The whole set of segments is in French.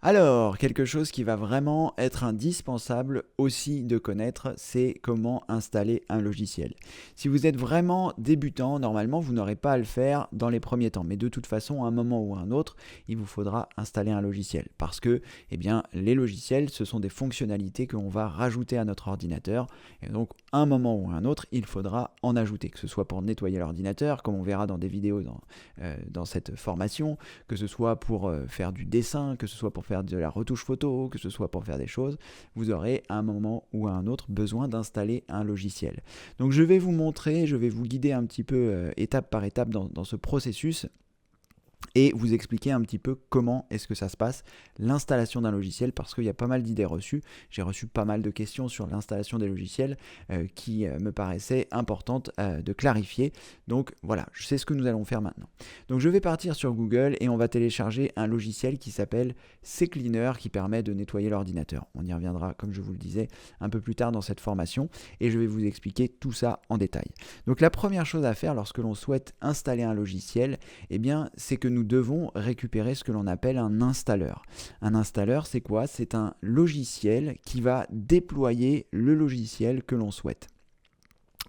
Alors, quelque chose qui va vraiment être indispensable aussi de connaître, c'est comment installer un logiciel. Si vous êtes vraiment débutant, normalement, vous n'aurez pas à le faire dans les premiers temps. Mais de toute façon, à un moment ou à un autre, il vous faudra installer un logiciel. Parce que, eh bien, les logiciels, ce sont des fonctionnalités que l'on va rajouter à notre ordinateur. Et donc, à un moment ou à un autre, il faudra en ajouter. Que ce soit pour nettoyer l'ordinateur, comme on verra dans des vidéos dans cette formation, que ce soit pour faire du dessin, que ce soit pour faire de la retouche photo, que ce soit pour faire des choses, vous aurez à un moment ou à un autre besoin d'installer un logiciel. Donc je vais vous montrer, je vais vous guider un petit peu étape par étape dans ce processus et vous expliquer un petit peu comment est-ce que ça se passe, l'installation d'un logiciel, parce qu'il y a pas mal d'idées reçues. J'ai reçu pas mal de questions sur l'installation des logiciels qui me paraissaient importantes de clarifier. Donc voilà, je sais ce que nous allons faire maintenant. Donc je vais partir sur Google et on va télécharger un logiciel qui s'appelle CCleaner qui permet de nettoyer l'ordinateur. On y reviendra, comme je vous le disais, un peu plus tard dans cette formation et je vais vous expliquer tout ça en détail. Donc la première chose à faire lorsque l'on souhaite installer un logiciel, eh bien, c'est que nous devons récupérer ce que l'on appelle un installeur. Un installeur, c'est quoi? C'est un logiciel qui va déployer le logiciel que l'on souhaite.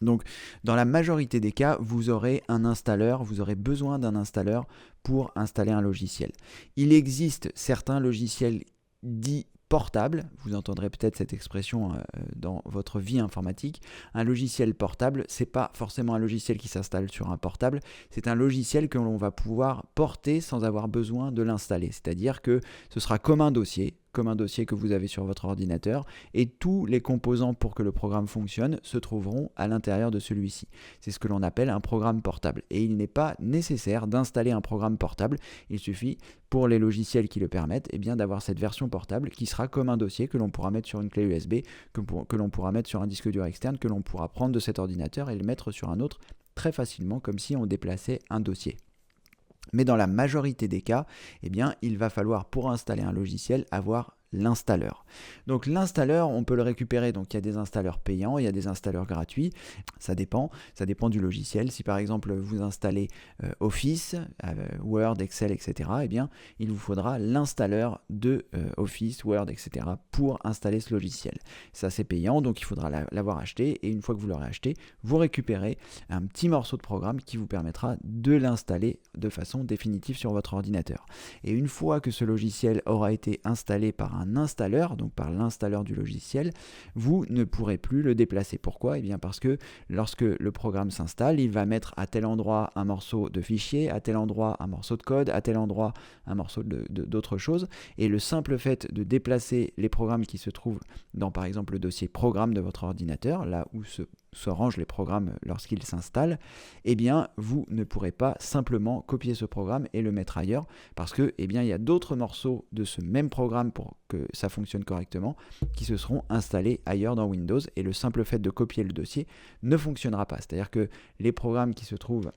Donc, dans la majorité des cas, vous aurez un installeur, vous aurez besoin d'un installeur pour installer un logiciel. Il existe certains logiciels dits portable, vous entendrez peut-être cette expression dans votre vie informatique. Un logiciel portable, c'est pas forcément un logiciel qui s'installe sur un portable, c'est un logiciel que l'on va pouvoir porter sans avoir besoin de l'installer. C'est-à-dire que ce sera comme un dossier que vous avez sur votre ordinateur et tous les composants pour que le programme fonctionne se trouveront à l'intérieur de celui-ci. C'est ce que l'on appelle un programme portable et il n'est pas nécessaire d'installer un programme portable, il suffit pour les logiciels qui le permettent eh bien, d'avoir cette version portable qui sera comme un dossier que l'on pourra mettre sur une clé USB, que l'on pourra mettre sur un disque dur externe, que l'on pourra prendre de cet ordinateur et le mettre sur un autre très facilement comme si on déplaçait un dossier. Mais dans la majorité des cas, eh bien, il va falloir pour installer un logiciel avoir l'installeur. Donc l'installeur, on peut le récupérer, donc il y a des installeurs payants, il y a des installeurs gratuits, ça dépend du logiciel. Si par exemple vous installez Office, Word, Excel, etc., eh bien il vous faudra l'installeur de Office, Word, etc. pour installer ce logiciel. Ça c'est payant, donc il faudra l'avoir acheté et une fois que vous l'aurez acheté, vous récupérez un petit morceau de programme qui vous permettra de l'installer de façon définitive sur votre ordinateur. Et une fois que ce logiciel aura été installé par un installeur, donc par l'installeur du logiciel, vous ne pourrez plus le déplacer. Pourquoi? Eh bien parce que lorsque le programme s'installe, il va mettre à tel endroit un morceau de fichier, à tel endroit un morceau de code, à tel endroit un morceau d'autre chose, et le simple fait de déplacer les programmes qui se trouvent dans par exemple le dossier programme de votre ordinateur, là où se rangent les programmes lorsqu'ils s'installent, eh bien vous ne pourrez pas simplement copier ce programme et le mettre ailleurs parce que eh bien, il y a d'autres morceaux de ce même programme pour que ça fonctionne correctement qui se seront installés ailleurs dans Windows et le simple fait de copier le dossier ne fonctionnera pas. C'est-à-dire que les programmes qui se trouvent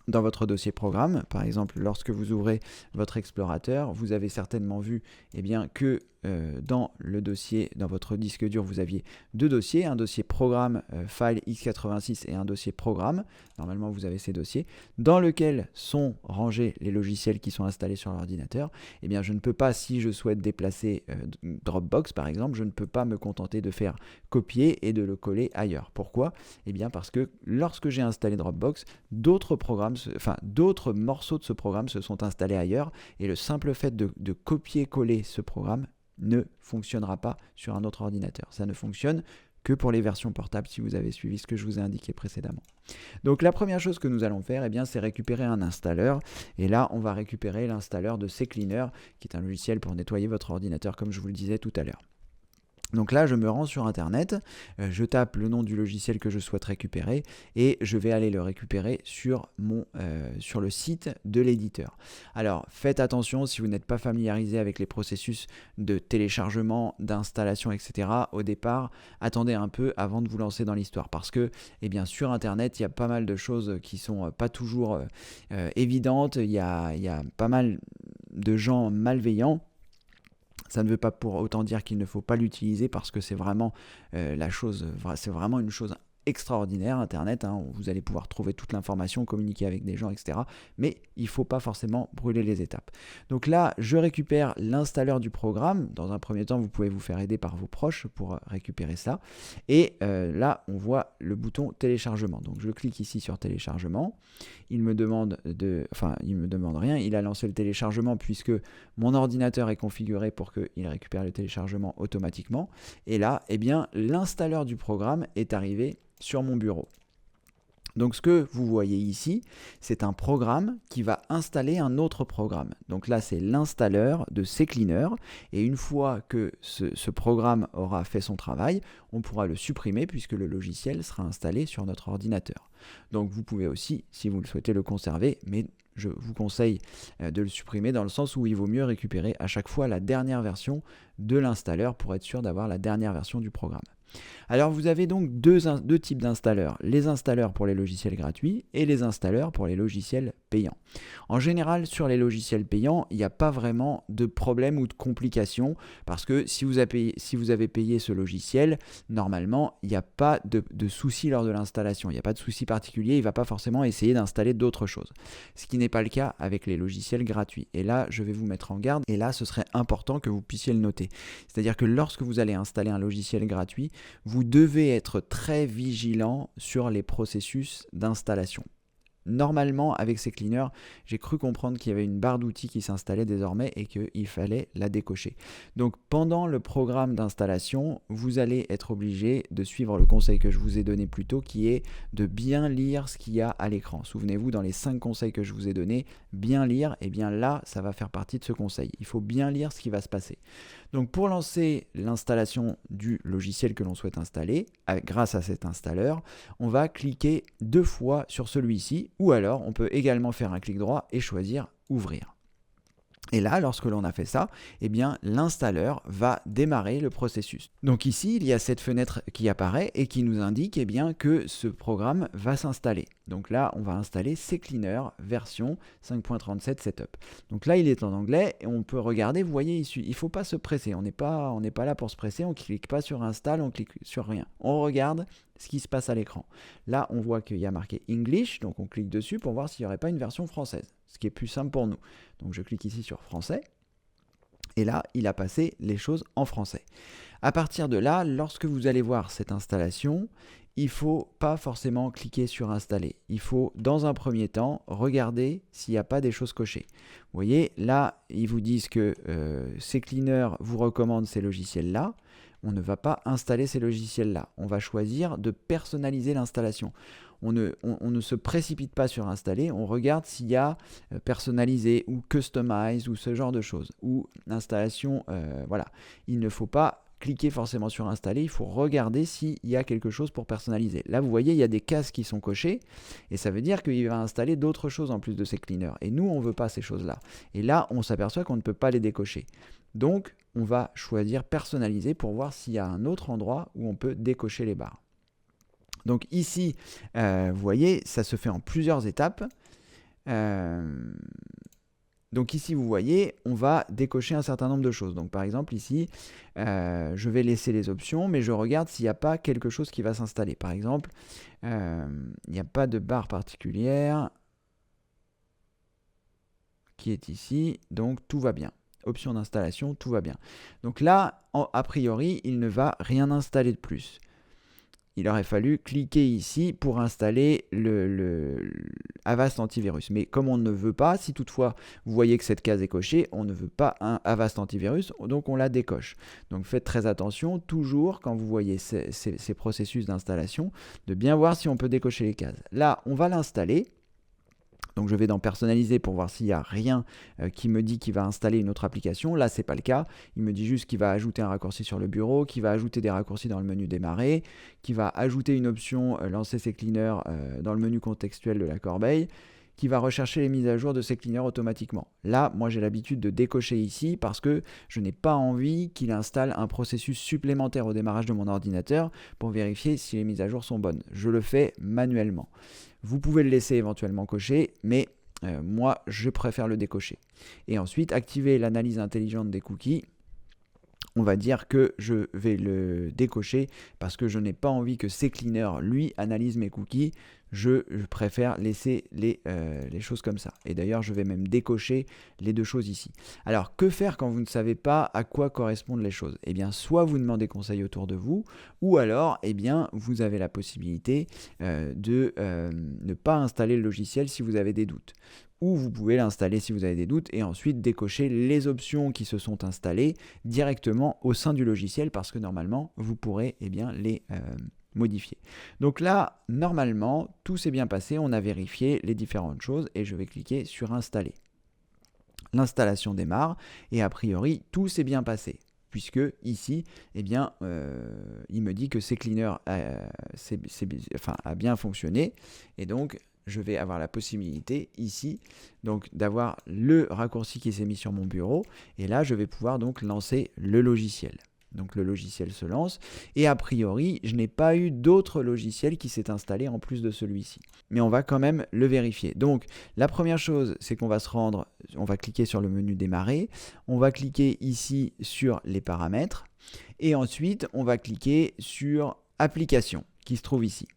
dans votre dossier programme, par exemple lorsque vous ouvrez votre explorateur, vous avez certainement vu eh bien, que dans le dossier, dans votre disque dur, vous aviez deux dossiers, un dossier programme file x86 et un dossier programme. Normalement, vous avez ces dossiers dans lesquels sont rangés les logiciels qui sont installés sur l'ordinateur. Eh bien, je ne peux pas, si je souhaite déplacer Dropbox par exemple, je ne peux pas me contenter de faire copier et de le coller ailleurs. Pourquoi? Eh bien, parce que lorsque j'ai installé Dropbox, d'autres morceaux de ce programme se sont installés ailleurs et le simple fait de copier-coller ce programme ne fonctionnera pas sur un autre ordinateur. Ça ne fonctionne que pour les versions portables si vous avez suivi ce que je vous ai indiqué précédemment. Donc la première chose que nous allons faire, eh bien, c'est récupérer un installeur. Et là, on va récupérer l'installeur de CCleaner, qui est un logiciel pour nettoyer votre ordinateur, comme je vous le disais tout à l'heure. Donc là, je me rends sur Internet, je tape le nom du logiciel que je souhaite récupérer et je vais aller le récupérer sur le site de l'éditeur. Alors, faites attention si vous n'êtes pas familiarisé avec les processus de téléchargement, d'installation, etc. Au départ, attendez un peu avant de vous lancer dans l'histoire parce que, eh bien, sur Internet, il y a pas mal de choses qui sont pas toujours évidentes. Il y a pas mal de gens malveillants. Ça ne veut pas pour autant dire qu'il ne faut pas l'utiliser parce que c'est vraiment c'est vraiment une chose extraordinaire, Internet, hein, vous allez pouvoir trouver toute l'information, communiquer avec des gens, etc. Mais il ne faut pas forcément brûler les étapes. Donc là, je récupère l'installeur du programme. Dans un premier temps, vous pouvez vous faire aider par vos proches pour récupérer ça. Et là, on voit le bouton téléchargement. Donc je clique ici sur téléchargement. Il me demande rien. Il a lancé le téléchargement puisque mon ordinateur est configuré pour qu'il récupère le téléchargement automatiquement. Et là, eh bien, l'installeur du programme est arrivé sur mon bureau. Donc ce que vous voyez ici, c'est un programme qui va installer un autre programme. Donc là, c'est l'installeur de CCleaner. Et une fois que ce programme aura fait son travail, on pourra le supprimer puisque le logiciel sera installé sur notre ordinateur. Donc vous pouvez aussi, si vous le souhaitez, le conserver, mais je vous conseille de le supprimer dans le sens où il vaut mieux récupérer à chaque fois la dernière version de l'installeur pour être sûr d'avoir la dernière version du programme. Alors vous avez donc deux types d'installeurs, les installeurs pour les logiciels gratuits et les installeurs pour les logiciels payants. En général, sur les logiciels payants, il n'y a pas vraiment de problème ou de complications parce que si vous avez payé ce logiciel, normalement, il n'y a pas de souci lors de l'installation, il n'y a pas de souci particulier, il ne va pas forcément essayer d'installer d'autres choses. Ce qui n'est pas le cas avec les logiciels gratuits. Et là, je vais vous mettre en garde et là, ce serait important que vous puissiez le noter. C'est-à-dire que lorsque vous allez installer un logiciel gratuit, vous devez être très vigilant sur les processus d'installation. Normalement, avec CCleaner, j'ai cru comprendre qu'il y avait une barre d'outils qui s'installait désormais et qu'il fallait la décocher. Donc pendant le programme d'installation, vous allez être obligé de suivre le conseil que je vous ai donné plus tôt, qui est de bien lire ce qu'il y a à l'écran. Souvenez-vous, dans les 5 conseils que je vous ai donnés, bien lire, et bien là, ça va faire partie de ce conseil. Il faut bien lire ce qui va se passer. Donc pour lancer l'installation du logiciel que l'on souhaite installer, grâce à cet installeur, on va cliquer 2 fois sur celui-ci, ou alors on peut également faire un clic droit et choisir ouvrir. Et là, lorsque l'on a fait ça, eh bien, l'installeur va démarrer le processus. Donc ici, il y a cette fenêtre qui apparaît et qui nous indique eh bien, que ce programme va s'installer. Donc là, on va installer CCleaner version 5.37 Setup. Donc là, il est en anglais et on peut regarder, vous voyez, il ne faut pas se presser. On n'est pas là pour se presser, on ne clique pas sur Install, on clique sur rien. On regarde ce qui se passe à l'écran. Là, on voit qu'il y a marqué English, donc on clique dessus pour voir s'il n'y aurait pas une version française, ce qui est plus simple pour nous. Donc je clique ici sur français, et là, il a passé les choses en français. À partir de là, lorsque vous allez voir cette installation, il ne faut pas forcément cliquer sur installer. Il faut, dans un premier temps, regarder s'il n'y a pas des choses cochées. Vous voyez, là, ils vous disent que CCleaner vous recommande ces logiciels-là. On ne va pas installer ces logiciels-là. On va choisir de personnaliser l'installation. On ne se précipite pas sur installer, on regarde s'il y a personnalisé ou customize ou ce genre de choses. Ou l'installation, voilà. Il ne faut pas cliquer forcément sur installer, il faut regarder s'il y a quelque chose pour personnaliser. Là, vous voyez, il y a des cases qui sont cochées et ça veut dire qu'il va installer d'autres choses en plus de CCleaner. Et nous, on ne veut pas ces choses-là. Et là, on s'aperçoit qu'on ne peut pas les décocher. Donc, on va choisir personnaliser pour voir s'il y a un autre endroit où on peut décocher les barres. Donc ici, vous voyez, ça se fait en plusieurs étapes. Donc ici, vous voyez, on va décocher un certain nombre de choses. Donc par exemple, ici, je vais laisser les options, mais je regarde s'il n'y a pas quelque chose qui va s'installer. Par exemple, il n'y a pas de barre particulière qui est ici, donc tout va bien. Option d'installation, tout va bien. Donc là, a priori, il ne va rien installer de plus. Il aurait fallu cliquer ici pour installer le Avast Antivirus. Mais comme on ne veut pas, si toutefois vous voyez que cette case est cochée, on ne veut pas un Avast Antivirus, donc on la décoche. Donc faites très attention, toujours quand vous voyez ces processus d'installation, de bien voir si on peut décocher les cases. Là, on va l'installer. Donc je vais dans personnaliser pour voir s'il n'y a rien qui me dit qu'il va installer une autre application. Là, ce n'est pas le cas. Il me dit juste qu'il va ajouter un raccourci sur le bureau, qu'il va ajouter des raccourcis dans le menu démarrer, qu'il va ajouter une option lancer CCleaner dans le menu contextuel de la corbeille, qui va rechercher les mises à jour de CCleaner automatiquement. Là, moi j'ai l'habitude de décocher ici parce que je n'ai pas envie qu'il installe un processus supplémentaire au démarrage de mon ordinateur pour vérifier si les mises à jour sont bonnes. Je le fais manuellement. Vous pouvez le laisser éventuellement cocher, mais moi je préfère le décocher. Et ensuite, activer l'analyse intelligente des cookies. on va dire que je vais le décocher parce que je n'ai pas envie que CCleaner, lui, analyse mes cookies. Je préfère laisser les choses comme ça. Et d'ailleurs, je vais même décocher les deux choses ici. Alors, que faire quand vous ne savez pas à quoi correspondent les choses? Eh bien, soit vous demandez conseil autour de vous, ou alors, eh bien, vous avez la possibilité de ne pas installer le logiciel si vous avez des doutes. Ou vous pouvez l'installer si vous avez des doutes et ensuite décocher les options qui se sont installées directement au sein du logiciel parce que normalement, vous pourrez les modifier. Donc là, normalement, tout s'est bien passé, on a vérifié les différentes choses et je vais cliquer sur installer. L'installation démarre et a priori, tout s'est bien passé puisque ici, il me dit que CCleaner a bien fonctionné et donc je vais avoir la possibilité ici donc d'avoir le raccourci qui s'est mis sur mon bureau et là je vais pouvoir donc lancer le logiciel. Donc le logiciel se lance et a priori je n'ai pas eu d'autre logiciel qui s'est installé en plus de celui-ci. Mais on va quand même le vérifier. Donc la première chose c'est qu'on va on va cliquer sur le menu démarrer, on va cliquer ici sur les paramètres et ensuite on va cliquer sur application qui se trouve ici.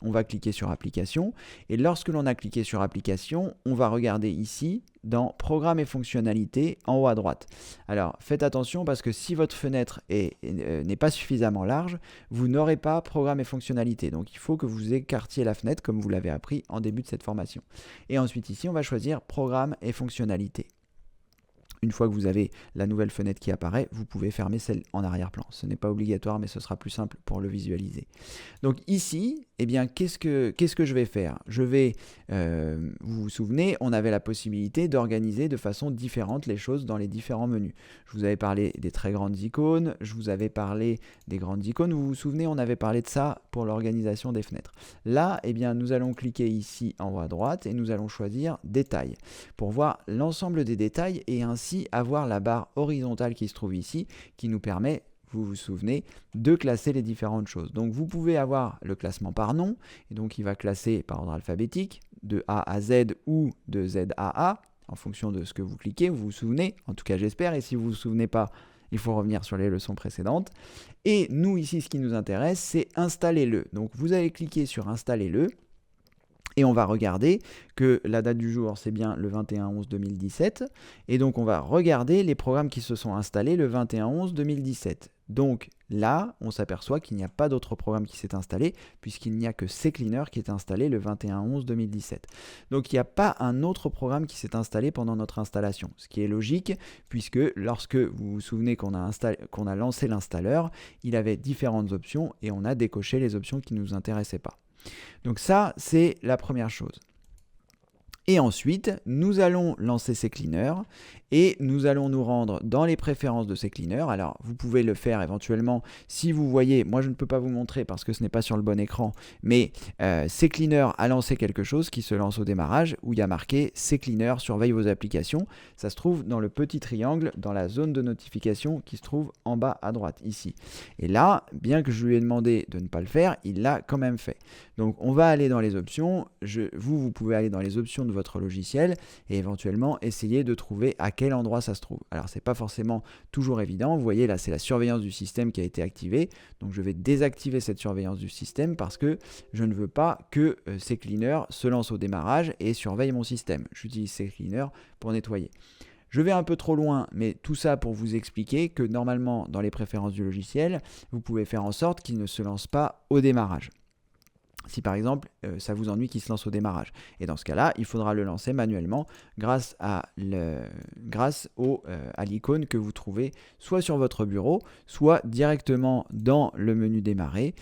On va cliquer sur application et lorsque l'on a cliqué sur application, on va regarder ici dans programme et fonctionnalités en haut à droite. Alors faites attention parce que si votre fenêtre n'est pas suffisamment large, vous n'aurez pas programme et fonctionnalités. Donc il faut que vous écartiez la fenêtre comme vous l'avez appris en début de cette formation. Et ensuite ici, on va choisir programme et fonctionnalités. Une fois que vous avez la nouvelle fenêtre qui apparaît, vous pouvez fermer celle en arrière-plan. Ce n'est pas obligatoire, mais ce sera plus simple pour le visualiser. Donc ici, eh bien, qu'est-ce que je vais faire? Je vais, vous vous souvenez, on avait la possibilité d'organiser de façon différente les choses dans les différents menus. Je vous avais parlé des très grandes icônes, je vous avais parlé des grandes icônes. Vous vous souvenez, on avait parlé de ça pour l'organisation des fenêtres. Là, eh bien, nous allons cliquer ici en haut à droite et nous allons choisir Détails pour voir l'ensemble des détails et ainsi avoir la barre horizontale qui se trouve ici, qui nous permet, vous vous souvenez, de classer les différentes choses. Donc vous pouvez avoir le classement par nom, et donc il va classer par ordre alphabétique, de A à Z ou de Z à A, en fonction de ce que vous cliquez, vous vous souvenez, en tout cas j'espère, et si vous ne vous souvenez pas, il faut revenir sur les leçons précédentes. Et nous ici, ce qui nous intéresse, c'est installer-le. Donc vous allez cliquer sur installer-le, et on va regarder que la date du jour, c'est bien le 21/11/2017. Et donc, on va regarder les programmes qui se sont installés le 21/11/2017. Donc là, on s'aperçoit qu'il n'y a pas d'autre programme qui s'est installé, puisqu'il n'y a que CCleaner qui est installé le 21/11/2017. Donc il n'y a pas un autre programme qui s'est installé pendant notre installation, ce qui est logique, puisque lorsque vous vous souvenez qu'on a lancé l'installeur, il avait différentes options et on a décoché les options qui ne nous intéressaient pas. Donc ça, c'est la première chose. Et ensuite, nous allons lancer CCleaner et nous allons nous rendre dans les préférences de CCleaner. Alors, vous pouvez le faire éventuellement si vous voyez, moi je ne peux pas vous montrer parce que ce n'est pas sur le bon écran, mais CCleaner a lancé quelque chose qui se lance au démarrage où il y a marqué CCleaner surveille vos applications. Ça se trouve dans le petit triangle, dans la zone de notification qui se trouve en bas à droite, ici. Et là, bien que je lui ai demandé de ne pas le faire, il l'a quand même fait. Donc, on va aller dans les options. Vous pouvez aller dans les options de votre logiciel et éventuellement essayer de trouver à quel endroit ça se trouve. Alors c'est pas forcément toujours évident, vous voyez là c'est la surveillance du système qui a été activée, donc je vais désactiver cette surveillance du système parce que je ne veux pas que CCleaner se lance au démarrage et surveille mon système. J'utilise CCleaner pour nettoyer. Je vais un peu trop loin, mais tout ça pour vous expliquer que normalement dans les préférences du logiciel, vous pouvez faire en sorte qu'il ne se lance pas au démarrage. Si par exemple, ça vous ennuie qu'il se lance au démarrage. Et dans ce cas-là, il faudra le lancer manuellement grâce à l'icône que vous trouvez soit sur votre bureau, soit directement dans le menu démarrer.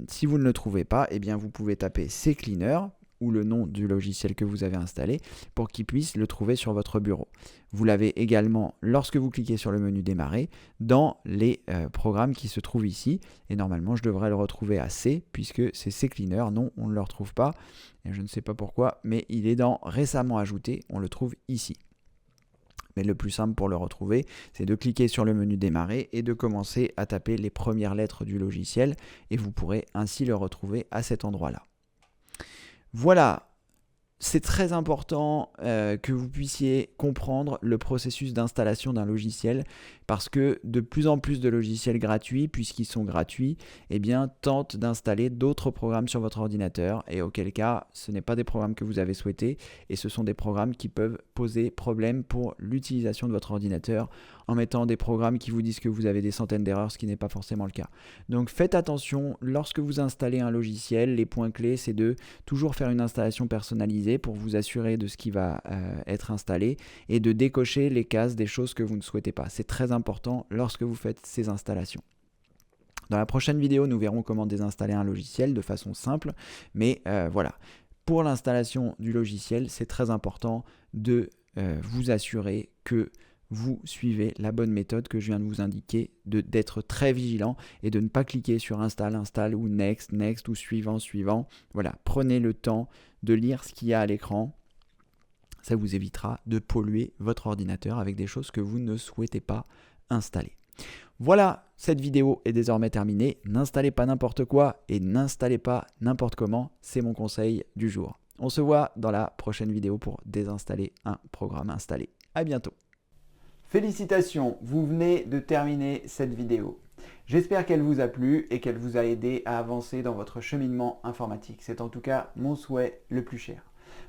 Si vous ne le trouvez pas, eh bien vous pouvez taper CCleaner ou le nom du logiciel que vous avez installé pour qu'il puisse le trouver sur votre bureau. Vous l'avez également lorsque vous cliquez sur le menu démarrer dans les programmes qui se trouvent ici et normalement je devrais le retrouver à C puisque c'est CCleaner. Non, on ne le retrouve pas et je ne sais pas pourquoi, mais il est dans récemment ajouté, on le trouve ici. Mais le plus simple pour le retrouver, c'est de cliquer sur le menu démarrer et de commencer à taper les premières lettres du logiciel et vous pourrez ainsi le retrouver à cet endroit-là. Voilà, c'est très important que vous puissiez comprendre le processus d'installation d'un logiciel parce que de plus en plus de logiciels gratuits, puisqu'ils sont gratuits, eh bien, tentent d'installer d'autres programmes sur votre ordinateur, et auquel cas, ce n'est pas des programmes que vous avez souhaités, et ce sont des programmes qui peuvent poser problème pour l'utilisation de votre ordinateur, en mettant des programmes qui vous disent que vous avez des centaines d'erreurs, ce qui n'est pas forcément le cas. Donc faites attention, lorsque vous installez un logiciel, les points clés, c'est de toujours faire une installation personnalisée pour vous assurer de ce qui va être installé et de décocher les cases des choses que vous ne souhaitez pas. C'est très important lorsque vous faites ces installations. Dans la prochaine vidéo, nous verrons comment désinstaller un logiciel de façon simple, mais voilà. Pour l'installation du logiciel, c'est très important de vous assurer que vous suivez la bonne méthode que je viens de vous indiquer, d'être très vigilant et de ne pas cliquer sur install, install ou next, next ou suivant, suivant. Voilà, prenez le temps de lire ce qu'il y a à l'écran. Ça vous évitera de polluer votre ordinateur avec des choses que vous ne souhaitez pas installer. Voilà, cette vidéo est désormais terminée. N'installez pas n'importe quoi et n'installez pas n'importe comment. C'est mon conseil du jour. On se voit dans la prochaine vidéo pour désinstaller un programme installé. À bientôt. Félicitations, vous venez de terminer cette vidéo. J'espère qu'elle vous a plu et qu'elle vous a aidé à avancer dans votre cheminement informatique. C'est en tout cas mon souhait le plus cher.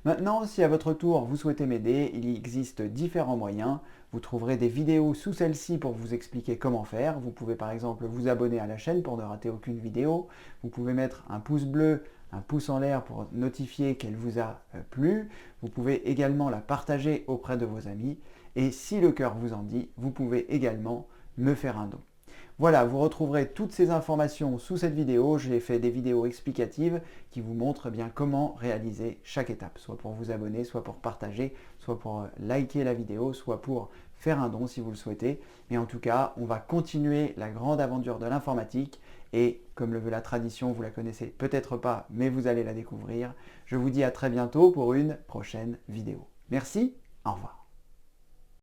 Maintenant, si à votre tour vous souhaitez m'aider, il existe différents moyens. Vous trouverez des vidéos sous celle-ci pour vous expliquer comment faire. Vous pouvez par exemple vous abonner à la chaîne pour ne rater aucune vidéo. Vous pouvez mettre un pouce bleu, un pouce en l'air pour notifier qu'elle vous a plu. Vous pouvez également la partager auprès de vos amis. Et si le cœur vous en dit, vous pouvez également me faire un don. Voilà, vous retrouverez toutes ces informations sous cette vidéo. J'ai fait des vidéos explicatives qui vous montrent bien comment réaliser chaque étape, soit pour vous abonner, soit pour partager, soit pour liker la vidéo, soit pour faire un don si vous le souhaitez. Mais en tout cas, on va continuer la grande aventure de l'informatique et comme le veut la tradition, vous la connaissez peut-être pas, mais vous allez la découvrir. Je vous dis à très bientôt pour une prochaine vidéo. Merci, au revoir.